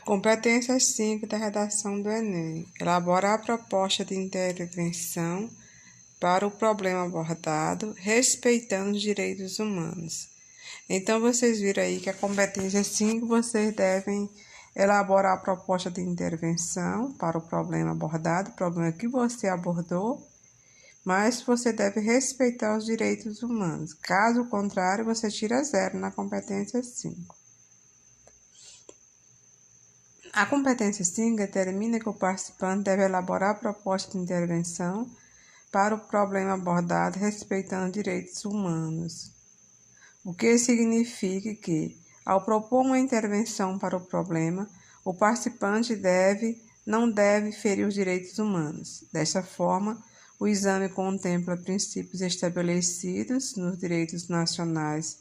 Competência 5 da redação do Enem. Elaborar a proposta de intervenção para o problema abordado, respeitando os direitos humanos. Então, vocês viram aí que a competência 5, vocês devem elaborar a proposta de intervenção para o problema abordado, o problema que você abordou, mas você deve respeitar os direitos humanos. Caso contrário, você tira 0 na competência 5. A competência 5 determina que o participante deve elaborar a proposta de intervenção para o problema abordado, respeitando direitos humanos. O que significa que, ao propor uma intervenção para o problema, o participante não deve ferir os direitos humanos. Desta forma, o exame contempla princípios estabelecidos nos direitos nacionais,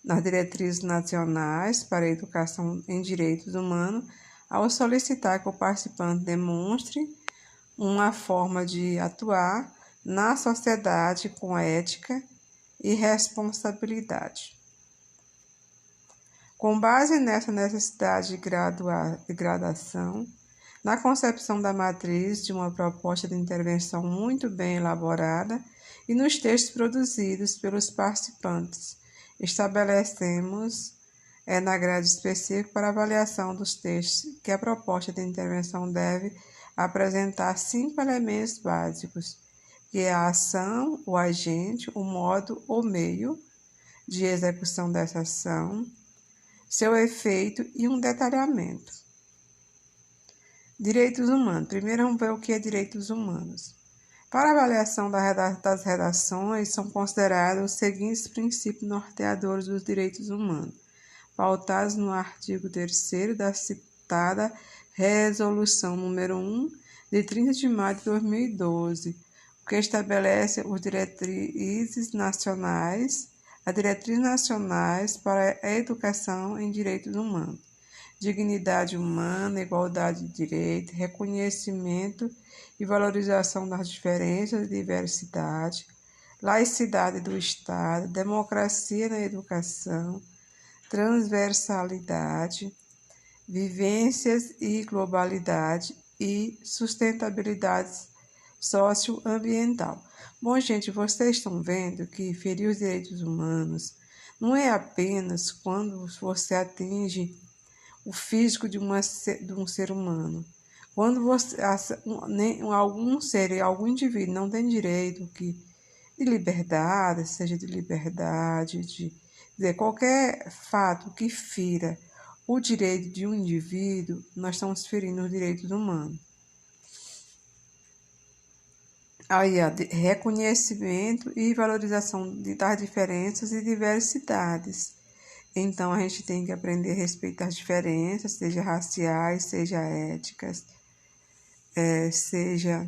nas diretrizes nacionais para a educação em direitos humanos, ao solicitar que o participante demonstre uma forma de atuar na sociedade com ética e responsabilidade. Com base nessa necessidade de gradação, na concepção da matriz de uma proposta de intervenção muito bem elaborada e nos textos produzidos pelos participantes, estabelecemos na grade específica para avaliação dos textos que a proposta de intervenção deve apresentar 5 elementos básicos, que é a ação, o agente, o modo ou meio de execução dessa ação, seu efeito e um detalhamento. Direitos humanos. Primeiro vamos ver o que é direitos humanos. Para a avaliação das redações, são considerados os seguintes princípios norteadores dos direitos humanos, pautados no artigo 3º da citada Resolução número 1, de 30 de maio de 2012, que estabelece as diretrizes nacionais para a educação em direitos humanos, dignidade humana, igualdade de direitos, reconhecimento e valorização das diferenças e diversidade, laicidade do Estado, democracia na educação, transversalidade, vivências e globalidade e sustentabilidade socioambiental. Bom, gente, vocês estão vendo que ferir os direitos humanos não é apenas quando você atinge o físico de um ser humano. Quando algum indivíduo não tem direito de liberdade, seja de liberdade, de qualquer fato que fira o direito de um indivíduo, nós estamos ferindo os direitos humanos. Aí, reconhecimento e valorização das diferenças e diversidades. Então, a gente tem que aprender a respeitar as diferenças, seja raciais, seja éticas, seja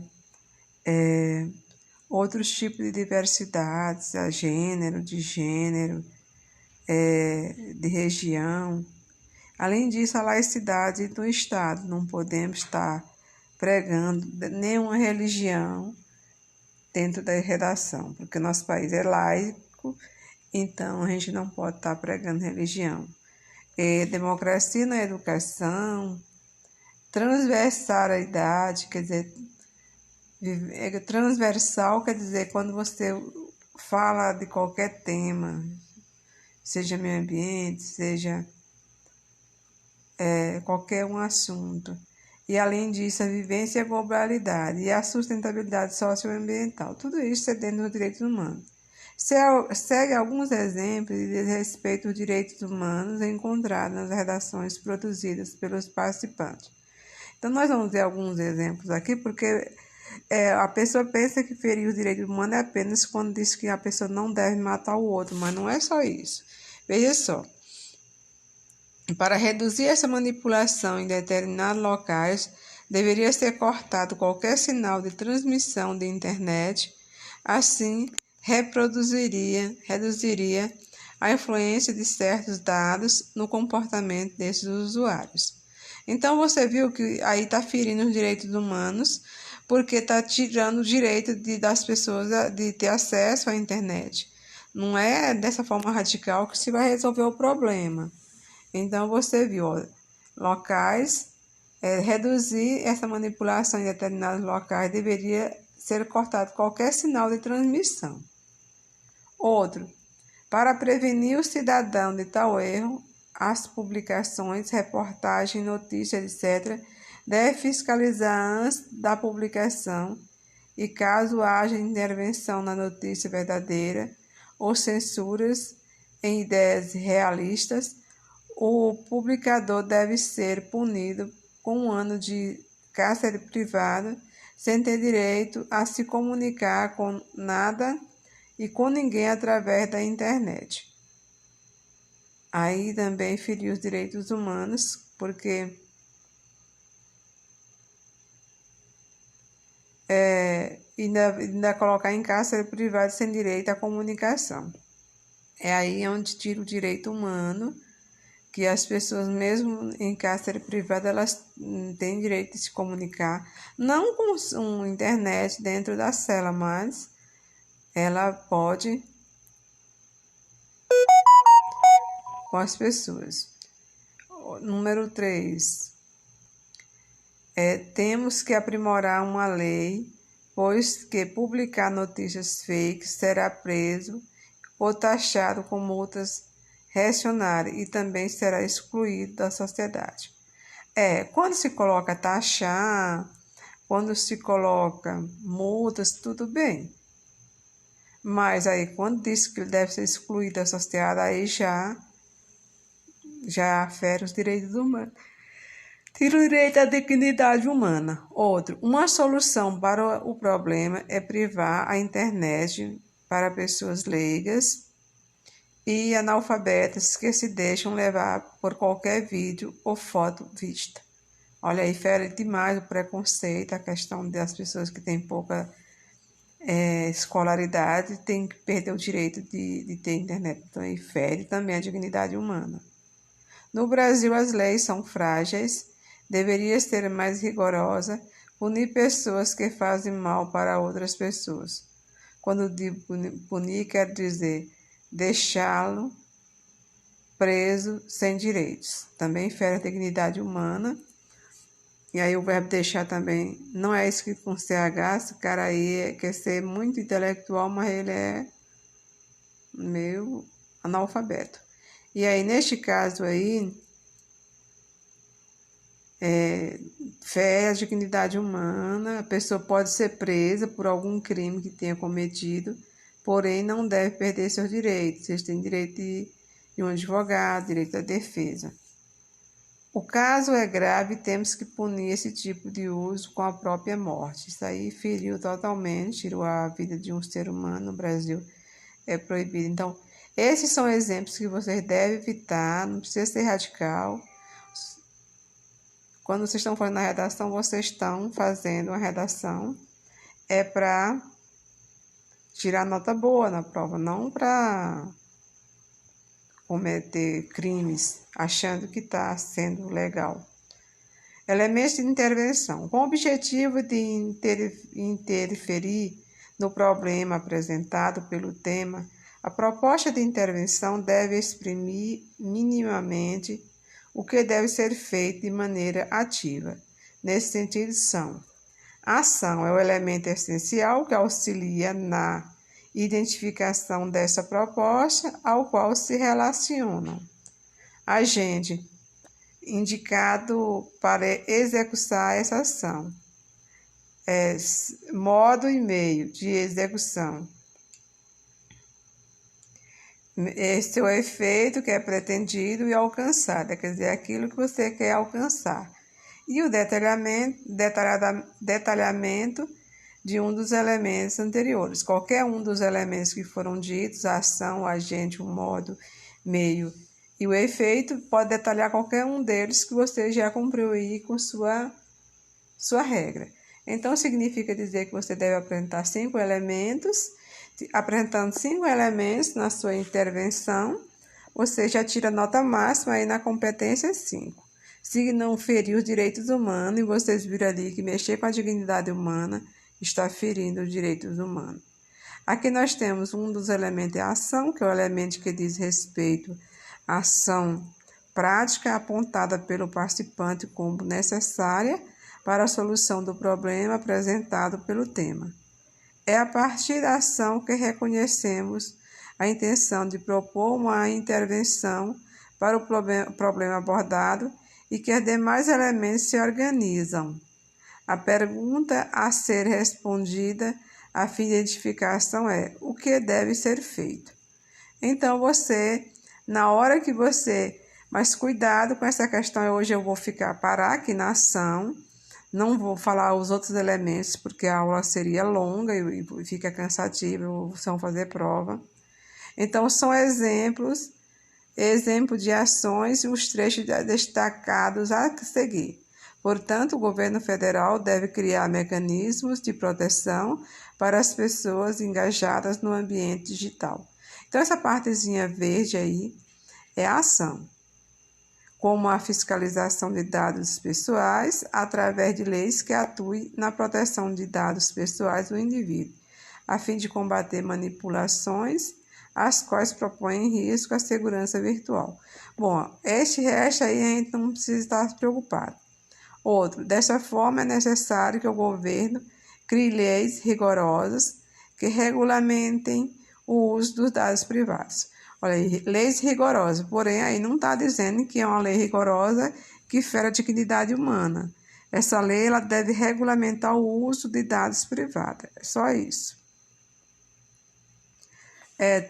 outros tipos de diversidades, de gênero, de região. Além disso, a laicidade do Estado. Não podemos estar pregando nenhuma religião dentro da redação, porque nosso país é laico, então a gente não pode estar pregando religião. Democracia na educação, transversalidade, quer dizer, transversal quer dizer quando você fala de qualquer tema, seja meio ambiente, seja qualquer um assunto. E, além disso, a vivência e a globalidade e a sustentabilidade socioambiental. Tudo isso é dentro dos direitos humanos. Segue alguns exemplos de desrespeito aos direitos humanos encontrados nas redações produzidas pelos participantes. Então, nós vamos ver alguns exemplos aqui, porque a pessoa pensa que ferir os direitos humanos é apenas quando diz que a pessoa não deve matar o outro, mas não é só isso. Veja só. Para reduzir essa manipulação em determinados locais, deveria ser cortado qualquer sinal de transmissão de internet, assim reduziria a influência de certos dados no comportamento desses usuários. Então, você viu que aí está ferindo os direitos humanos, porque está tirando o direito das pessoas de ter acesso à internet. Não é dessa forma radical que se vai resolver o problema. Então, você viu, locais, reduzir essa manipulação em determinados locais, deveria ser cortado qualquer sinal de transmissão. Outro, para prevenir o cidadão de tal erro, as publicações, reportagens, notícias, etc., deve fiscalizar antes da publicação e, caso haja intervenção na notícia verdadeira ou censuras em ideias realistas, o publicador deve ser punido com 1 ano de cárcere privado, sem ter direito a se comunicar com nada e com ninguém através da internet. Aí também ferir os direitos humanos, porque ainda colocar em cárcere privado sem direito à comunicação. É aí onde tira o direito humano, que as pessoas, mesmo em cárcere privado, elas têm direito de se comunicar, não com internet dentro da cela, mas ela pode com as pessoas. Número 3. Temos que aprimorar uma lei, pois que publicar notícias fakes será preso ou taxado com multas reacionárias e também será excluído da sociedade. Quando se coloca taxar, quando se coloca multas, tudo bem. Mas aí quando diz que ele deve ser excluído da sociedade, aí já afere os direitos humanos. Tira o direito à dignidade humana. Outro, uma solução para o problema é privar a internet para pessoas leigas e analfabetas que se deixam levar por qualquer vídeo ou foto vista. Olha aí, fere demais o preconceito, a questão das pessoas que têm pouca escolaridade, têm que perder o direito de ter internet. Então, aí fere também a dignidade humana. No Brasil, as leis são frágeis, deveria ser mais rigorosa, punir pessoas que fazem mal para outras pessoas. Quando digo punir, quer dizer deixá-lo preso sem direitos. Também fere a dignidade humana. E aí o verbo deixar também não é escrito com CH, esse cara aí quer ser muito intelectual, mas ele é meio analfabeto. E aí, neste caso aí, fere a dignidade humana, a pessoa pode ser presa por algum crime que tenha cometido, porém não deve perder seus direitos. Eles têm direito de um advogado, direito à defesa. O caso é grave e temos que punir esse tipo de uso com a própria morte. Isso aí feriu totalmente, tirou a vida de um ser humano. No Brasil é proibido. Então, esses são exemplos que vocês devem evitar, não precisa ser radical. Quando vocês estão fazendo a redação, vocês estão fazendo uma redação para tirar nota boa na prova, não para cometer crimes achando que está sendo legal. Elementos de intervenção. Com o objetivo de interferir no problema apresentado pelo tema, a proposta de intervenção deve exprimir minimamente o que deve ser feito de maneira ativa. Nesse sentido, a ação é o elemento essencial que auxilia na identificação dessa proposta ao qual se relacionam. Agente indicado para executar essa ação. Modo e meio de execução. Esse é o efeito que é pretendido e alcançado, quer dizer, aquilo que você quer alcançar. E o detalhamento de um dos elementos anteriores. Qualquer um dos elementos que foram ditos, a ação, o agente, o modo, meio e o efeito, pode detalhar qualquer um deles que você já cumpriu aí com sua regra. Então, significa dizer que você deve apresentar 5 elementos. Apresentando 5 elementos na sua intervenção, você já tira nota máxima aí na competência 5. Se não ferir os direitos humanos, e vocês viram ali que mexer com a dignidade humana está ferindo os direitos humanos. Aqui nós temos um dos elementos, a ação, que é o elemento que diz respeito à ação prática apontada pelo participante como necessária para a solução do problema apresentado pelo tema. É a partir da ação que reconhecemos a intenção de propor uma intervenção para o problema abordado e que os demais elementos se organizam. A pergunta a ser respondida a fim de identificação é: o que deve ser feito? Então na hora que mas cuidado com essa questão, hoje eu vou parar aqui na ação, não vou falar os outros elementos, porque a aula seria longa e fica cansativa, vocês vão fazer prova. Então, são exemplo de ações e os trechos destacados a seguir. Portanto, o governo federal deve criar mecanismos de proteção para as pessoas engajadas no ambiente digital. Então, essa partezinha verde aí é a ação, como a fiscalização de dados pessoais através de leis que atuem na proteção de dados pessoais do indivíduo, a fim de combater manipulações as quais propõem risco à segurança virtual. Bom, este resto aí a gente não precisa estar preocupado. Outro, dessa forma é necessário que o governo crie leis rigorosas que regulamentem o uso dos dados privados. Olha aí, leis rigorosas, porém aí não está dizendo que é uma lei rigorosa que fere a dignidade humana. Essa lei ela deve regulamentar o uso de dados privados, é só isso.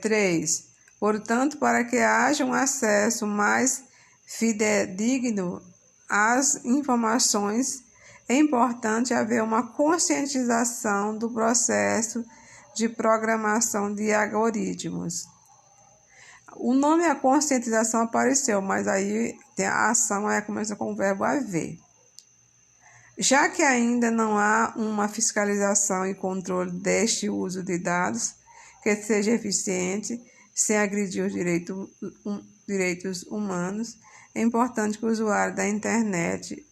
3. Portanto, para que haja um acesso mais fidedigno às informações, é importante haver uma conscientização do processo de programação de algoritmos. O nome a conscientização apareceu, mas aí a ação começa com o verbo haver. Já que ainda não há uma fiscalização e controle deste uso de dados que seja eficiente, sem agredir os direitos humanos, é importante que o usuário da internet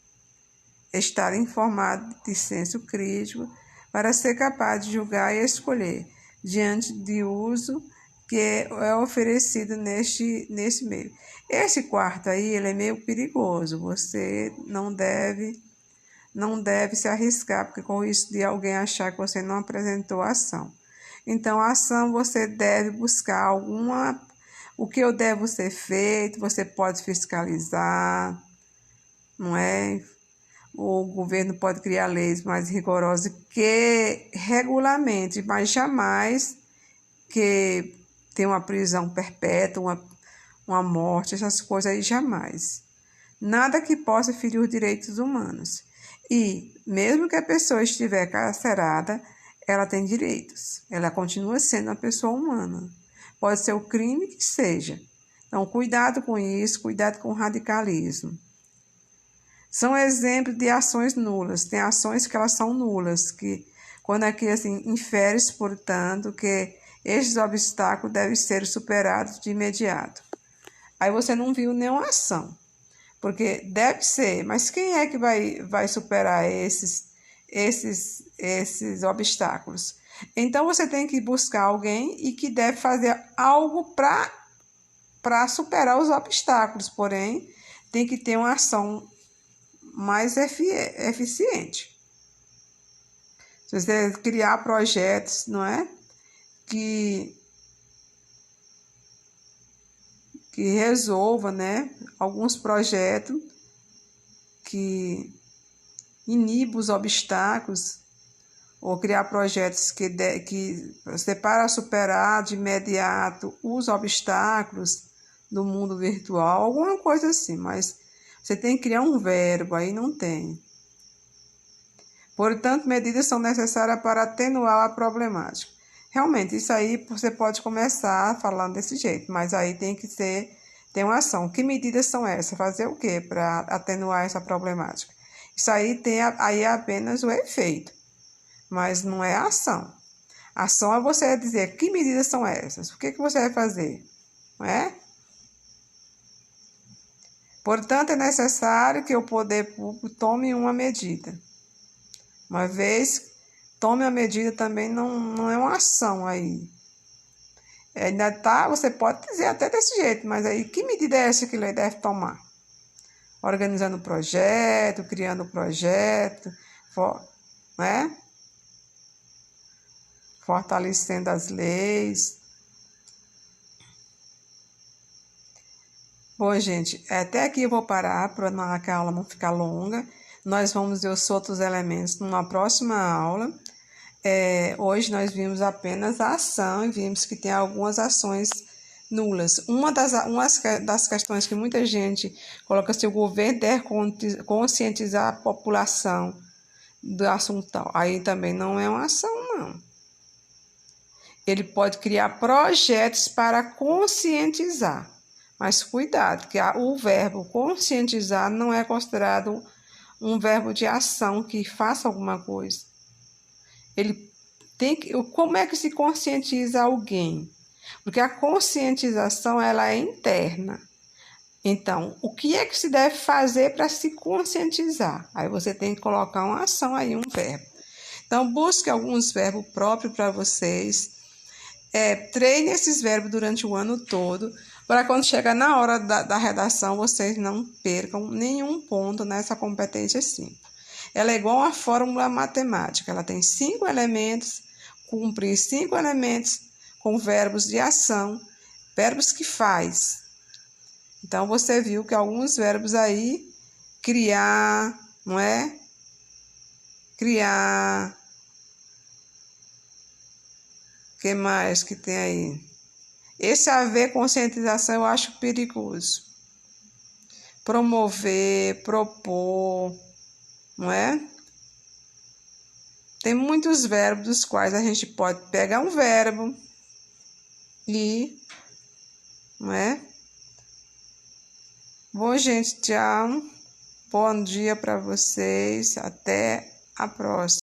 esteja informado de senso crítico para ser capaz de julgar e escolher diante do uso que é oferecido nesse meio. Esse quarto aí, ele é meio perigoso, você não deve se arriscar, porque com isso de alguém achar que você não apresentou a ação. Então, a ação você deve buscar o que eu devo ser feito, você pode fiscalizar, não é? O governo pode criar leis mais rigorosas que regulamente, mas jamais que tenha uma prisão perpétua, uma morte, essas coisas aí jamais. Nada que possa ferir os direitos humanos. E, mesmo que a pessoa estiver carcerada, ela tem direitos. Ela continua sendo uma pessoa humana. Pode ser o crime que seja. Então, cuidado com isso, cuidado com o radicalismo. São exemplos de ações nulas. Tem ações que elas são nulas, que quando aqui assim, infere-se, portanto, que estes obstáculos devem ser superados de imediato. Aí você não viu nenhuma ação, porque deve ser, mas quem é que vai superar esses obstáculos? Então você tem que buscar alguém e que deve fazer algo para superar os obstáculos, porém tem que ter uma ação mais eficiente. Se você criar projetos, não é? Que resolva, né? Alguns projetos que inibam os obstáculos, ou criar projetos que você para superar de imediato os obstáculos do mundo virtual, alguma coisa assim, mas você tem que criar um verbo, aí não tem. Portanto, medidas são necessárias para atenuar a problemática. Realmente, isso aí você pode começar falando desse jeito, mas aí tem uma ação. Que medidas são essas? Fazer o quê para atenuar essa problemática? Isso aí é apenas o efeito, mas não é a ação. A ação é você dizer que medidas são essas, o que você vai fazer, não é? Portanto, é necessário que o poder público tome uma medida. Uma vez tome a medida também não é uma ação aí. Ainda tá, você pode dizer até desse jeito, mas aí que medida é essa que ele deve tomar? Organizando o projeto, criando o projeto, né? Fortalecendo as leis. Bom, gente, até aqui eu vou parar para a aula não ficar longa. Nós vamos ver os outros elementos numa próxima aula. Hoje nós vimos apenas a ação e vimos que tem algumas ações nulas. Uma das questões que muita gente coloca se o governo deve conscientizar a população do assunto tal. Aí também não é uma ação, não. Ele pode criar projetos para conscientizar. Mas cuidado, que o verbo conscientizar não é considerado um verbo de ação que faça alguma coisa. Ele tem que, como é que se conscientiza alguém? Porque a conscientização ela é interna. Então, o que é que se deve fazer para se conscientizar? Aí você tem que colocar uma ação aí, um verbo. Então, busque alguns verbos próprios para vocês. Treine esses verbos durante o ano todo, para quando chegar na hora da redação, vocês não percam nenhum ponto nessa competência simples. Ela é igual a fórmula matemática, ela tem 5 elementos, cumprir 5 elementos com verbos de ação, verbos que faz. Então, você viu que alguns verbos aí, criar, não é? Criar. O que mais que tem aí? Esse haver conscientização eu acho perigoso. Promover, propor, não é? Tem muitos verbos dos quais a gente pode pegar um verbo e, não é? Bom, gente, tchau. Bom dia para vocês. Até a próxima.